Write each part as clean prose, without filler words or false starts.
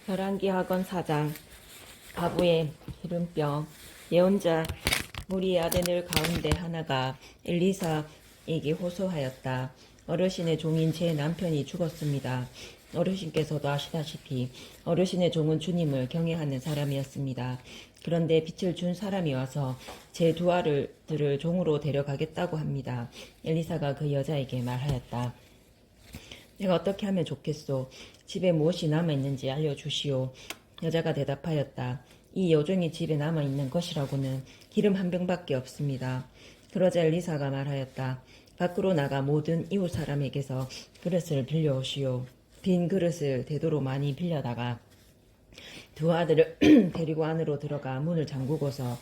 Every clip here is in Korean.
열왕기 학원 사장 아부의 기름병 예언자 무리의 아들 가운데 하나가 엘리사에게 호소하였다. 어르신의 종인 제 남편이 죽었습니다. 어르신께서도 아시다시피 어르신의 종은 주님을 경외하는 사람이었습니다. 그런데 빛을 준 사람이 와서 제 두 아들을 종으로 데려가겠다고 합니다. 엘리사가 그 여자에게 말하였다. 내가 어떻게 하면 좋겠소? 집에 무엇이 남아있는지 알려주시오. 여자가 대답하였다. 이 여종이 집에 남아있는 것이라고는 기름 한 병밖에 없습니다. 그러자 엘리사가 말하였다. 밖으로 나가 모든 이웃 사람에게서 그릇을 빌려오시오. 빈 그릇을 되도록 많이 빌려다가 두 아들을 데리고 안으로 들어가 문을 잠그고서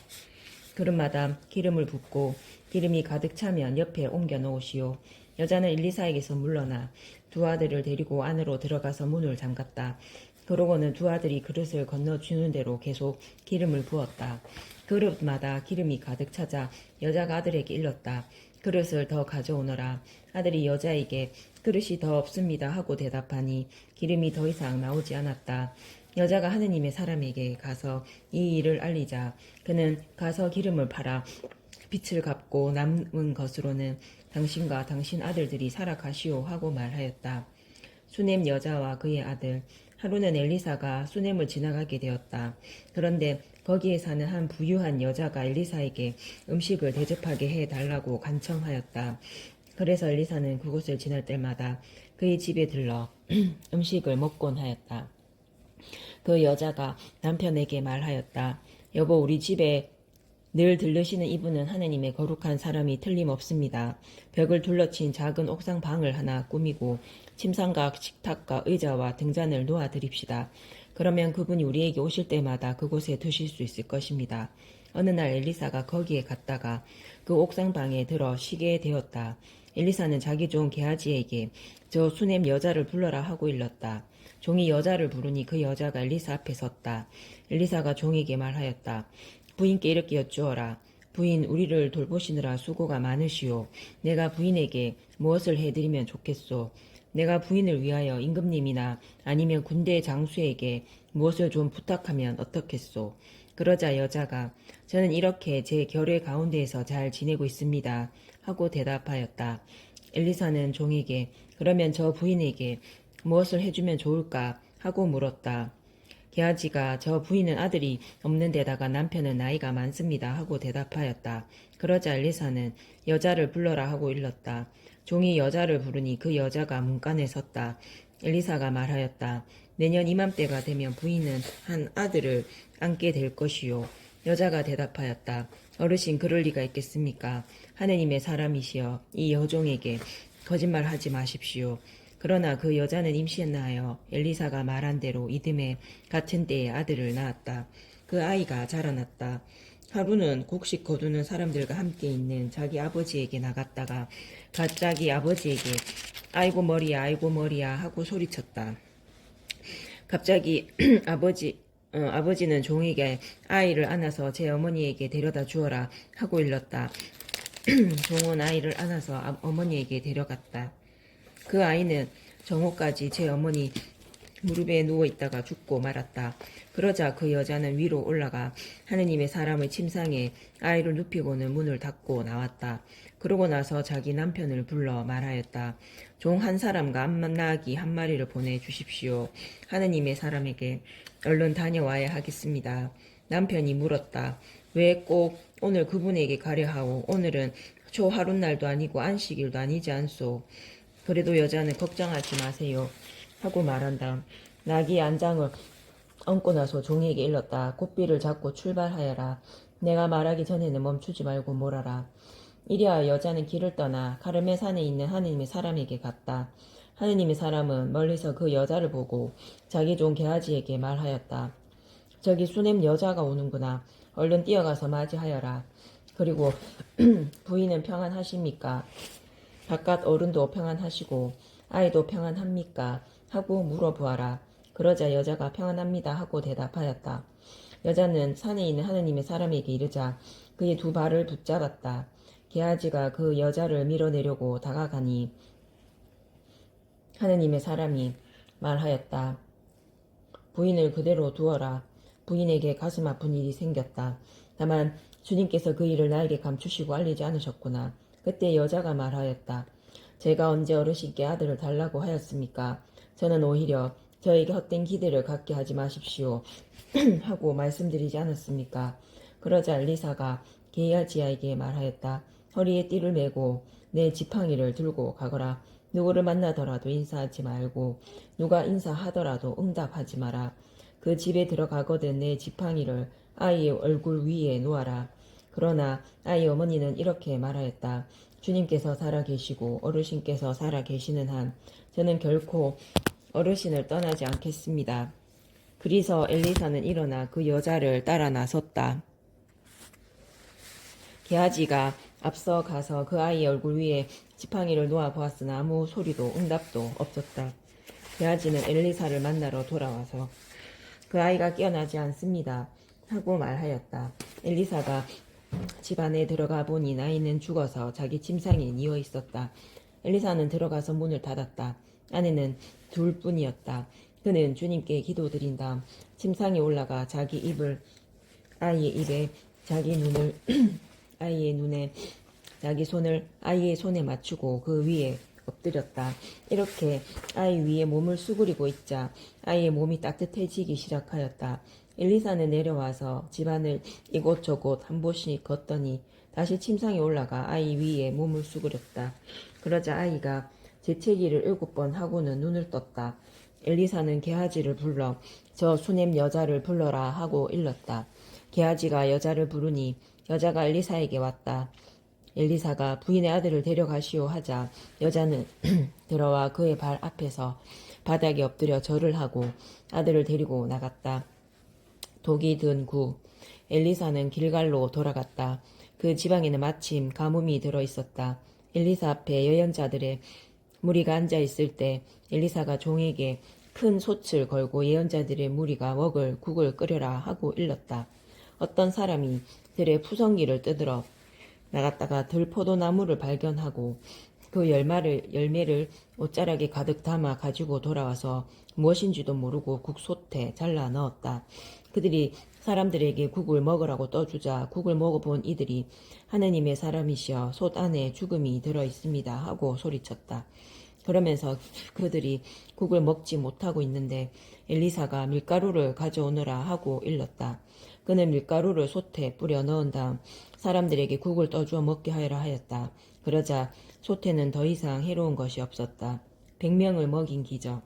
그릇마다 기름을 붓고 기름이 가득 차면 옆에 옮겨 놓으시오. 여자는 엘리사에게서 물러나 두 아들을 데리고 안으로 들어가서 문을 잠갔다. 그러고는 두 아들이 그릇을 건너주는 대로 계속 기름을 부었다. 그릇마다 기름이 가득 차자 여자가 아들에게 일렀다. 그릇을 더 가져오너라. 아들이 여자에게 그릇이 더 없습니다 하고 대답하니 기름이 더 이상 나오지 않았다. 여자가 하느님의 사람에게 가서 이 일을 알리자 그는 가서 기름을 팔아 빚을 갚고 남은 것으로는 당신과 당신 아들들이 살아가시오 하고 말하였다. 수넴 여자와 그의 아들 하루는 엘리사가 수넴을 지나가게 되었다. 그런데 거기에 사는 한 부유한 여자가 엘리사에게 음식을 대접하게 해달라고 간청하였다. 그래서 엘리사는 그곳을 지날 때마다 그의 집에 들러 음식을 먹곤 하였다. 그 여자가 남편에게 말하였다. 여보, 우리 집에 늘 들르시는 이분은 하느님의 거룩한 사람이 틀림없습니다. 벽을 둘러친 작은 옥상 방을 하나 꾸미고 침상과 식탁과 의자와 등잔을 놓아 드립시다. 그러면 그분이 우리에게 오실 때마다 그곳에 드실 수 있을 것입니다. 어느 날 엘리사가 거기에 갔다가 그 옥상 방에 들어 쉬게 되었다. 엘리사는 자기 종 게하지에게 저 수넴 여자를 불러라 하고 일렀다. 종이 여자를 부르니 그 여자가 엘리사 앞에 섰다. 엘리사가 종에게 말하였다. 부인께 이렇게 여쭈어라. 부인, 우리를 돌보시느라 수고가 많으시오. 내가 부인에게 무엇을 해드리면 좋겠소? 내가 부인을 위하여 임금님이나 아니면 군대 장수에게 무엇을 좀 부탁하면 어떻겠소? 그러자 여자가 저는 이렇게 제 결의 가운데에서 잘 지내고 있습니다 하고 대답하였다. 엘리사는 종에게 그러면 저 부인에게 무엇을 해주면 좋을까 하고 물었다. 게하지가 저 부인은 아들이 없는 데다가 남편은 나이가 많습니다 하고 대답하였다. 그러자 엘리사는 여자를 불러라 하고 일렀다. 종이 여자를 부르니 그 여자가 문간에 섰다. 엘리사가 말하였다. 내년 이맘때가 되면 부인은 한 아들을 안게 될 것이요. 여자가 대답하였다. 어르신 그럴 리가 있겠습니까? 하느님의 사람이시여 이 여종에게 거짓말하지 마십시오. 그러나 그 여자는 임신하여 엘리사가 말한 대로 이듬해 같은 때에 아들을 낳았다. 그 아이가 자라났다. 하루는 곡식 거두는 사람들과 함께 있는 자기 아버지에게 나갔다가 갑자기 아버지에게 아이고 머리야 하고 소리쳤다. 갑자기 아버지는 종에게 아이를 안아서 제 어머니에게 데려다 주어라 하고 일렀다. 종은 아이를 안아서 어머니에게 데려갔다. 그 아이는 정오까지 제 어머니 무릎에 누워있다가 죽고 말았다. 그러자 그 여자는 위로 올라가 하느님의 사람의 침상에 아이를 눕히고는 문을 닫고 나왔다. 그러고 나서 자기 남편을 불러 말하였다. 종 한 사람과 암나귀 한 마리를 보내주십시오. 하느님의 사람에게 얼른 다녀와야 하겠습니다. 남편이 물었다. 왜 꼭 오늘 그분에게 가려 하오? 오늘은 초하룻날도 아니고 안식일도 아니지 않소? 그래도 여자는 걱정하지 마세요 하고 말한다. 나귀 안장을 얹고 나서 종에게 일렀다. 고삐를 잡고 출발하여라. 내가 말하기 전에는 멈추지 말고 몰아라. 이리하여 여자는 길을 떠나 가르멜 산에 있는 하느님의 사람에게 갔다. 하느님의 사람은 멀리서 그 여자를 보고 자기 종 게하지에게 말하였다. 저기 수넴 여자가 오는구나. 얼른 뛰어가서 맞이하여라. 그리고 부인은 평안하십니까? 바깥 어른도 평안하시고 아이도 평안합니까? 하고 물어보아라. 그러자 여자가 평안합니다 하고 대답하였다. 여자는 산에 있는 하느님의 사람에게 이르자 그의 두 발을 붙잡았다. 게하지가 그 여자를 밀어내려고 다가가니 하느님의 사람이 말하였다. 부인을 그대로 두어라. 부인에게 가슴 아픈 일이 생겼다. 다만 주님께서 그 일을 나에게 감추시고 알리지 않으셨구나. 그때 여자가 말하였다. 제가 언제 어르신께 아들을 달라고 하였습니까? 저는 오히려 저에게 헛된 기대를 갖게 하지 마십시오. 하고 말씀드리지 않았습니까? 그러자 엘리사가 게하지야에게 말하였다. 허리에 띠를 메고 내 지팡이를 들고 가거라. 누구를 만나더라도 인사하지 말고 누가 인사하더라도 응답하지 마라. 그 집에 들어가거든 내 지팡이를 아이의 얼굴 위에 놓아라. 그러나 아이 어머니는 이렇게 말하였다. 주님께서 살아계시고 어르신께서 살아계시는 한 저는 결코 어르신을 떠나지 않겠습니다. 그리서 엘리사는 일어나 그 여자를 따라 나섰다. 게하지가 앞서 가서 그 아이의 얼굴 위에 지팡이를 놓아 보았으나 아무 소리도 응답도 없었다. 게하지는 엘리사를 만나러 돌아와서 그 아이가 깨어나지 않습니다. 하고 말하였다. 엘리사가 집 안에 들어가 보니 아이는 죽어서 자기 침상에 뉘어 있었다. 엘리사는 들어가서 문을 닫았다. 아내는 둘뿐이었다. 그는 주님께 기도드린 다음 침상에 올라가 자기 입을 아이의 입에 자기 눈을 아이의 눈에 자기 손을 아이의 손에 맞추고 그 위에 엎드렸다. 이렇게 아이 위에 몸을 수그리고 있자 아이의 몸이 따뜻해지기 시작하였다. 엘리사는 내려와서 집안을 이곳저곳 한 번씩 걷더니 다시 침상에 올라가 아이 위에 몸을 수그렸다. 그러자 아이가 재채기를 7번 하고는 눈을 떴다. 엘리사는 게하지를 불러 저 수냄 여자를 불러라 하고 일렀다. 게하지가 여자를 부르니 여자가 엘리사에게 왔다. 엘리사가 부인의 아들을 데려가시오 하자 여자는 들어와 그의 발 앞에서 바닥에 엎드려 절을 하고 아들을 데리고 나갔다. 독이 든 구 엘리사는 길갈로 돌아갔다. 그 지방에는 마침 가뭄이 들어 있었다. 엘리사 앞에 예언자들의 무리가 앉아 있을 때 엘리사가 종에게 큰 솥을 걸고 예언자들의 무리가 먹을 국을 끓여라 하고 일렀다. 어떤 사람이 들의 푸성기를 뜯으러 나갔다가 들포도나무를 발견하고 그 열매를 옷자락에 가득 담아 가지고 돌아와서 무엇인지도 모르고 국솥에 잘라 넣었다. 그들이 사람들에게 국을 먹으라고 떠주자 국을 먹어본 이들이 하느님의 사람이시여 솥 안에 죽음이 들어있습니다 하고 소리쳤다. 그러면서 그들이 국을 먹지 못하고 있는데 엘리사가 밀가루를 가져오너라 하고 일렀다. 그는 밀가루를 솥에 뿌려 넣은 다음 사람들에게 국을 떠주어 먹게 하여라 하였다. 그러자 솥에는 더 이상 해로운 것이 없었다. 100명을 먹인 기적.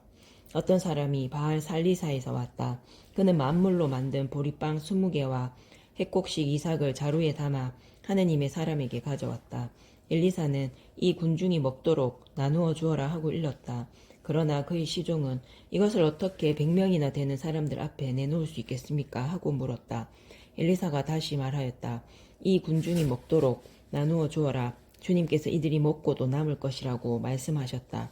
어떤 사람이 바알 살리사에서 왔다. 그는 만물로 만든 보리빵 20개와 핵곡식 이삭을 자루에 담아 하느님의 사람에게 가져왔다. 엘리사는 이 군중이 먹도록 나누어 주어라 하고 일렀다. 그러나 그의 시종은 이것을 어떻게 100명이나 되는 사람들 앞에 내놓을 수 있겠습니까? 하고 물었다. 엘리사가 다시 말하였다. 이 군중이 먹도록 나누어 주어라. 주님께서 이들이 먹고도 남을 것이라고 말씀하셨다.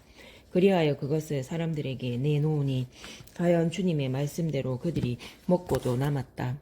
그리하여 그것을 사람들에게 내놓으니 과연 주님의 말씀대로 그들이 먹고도 남았다.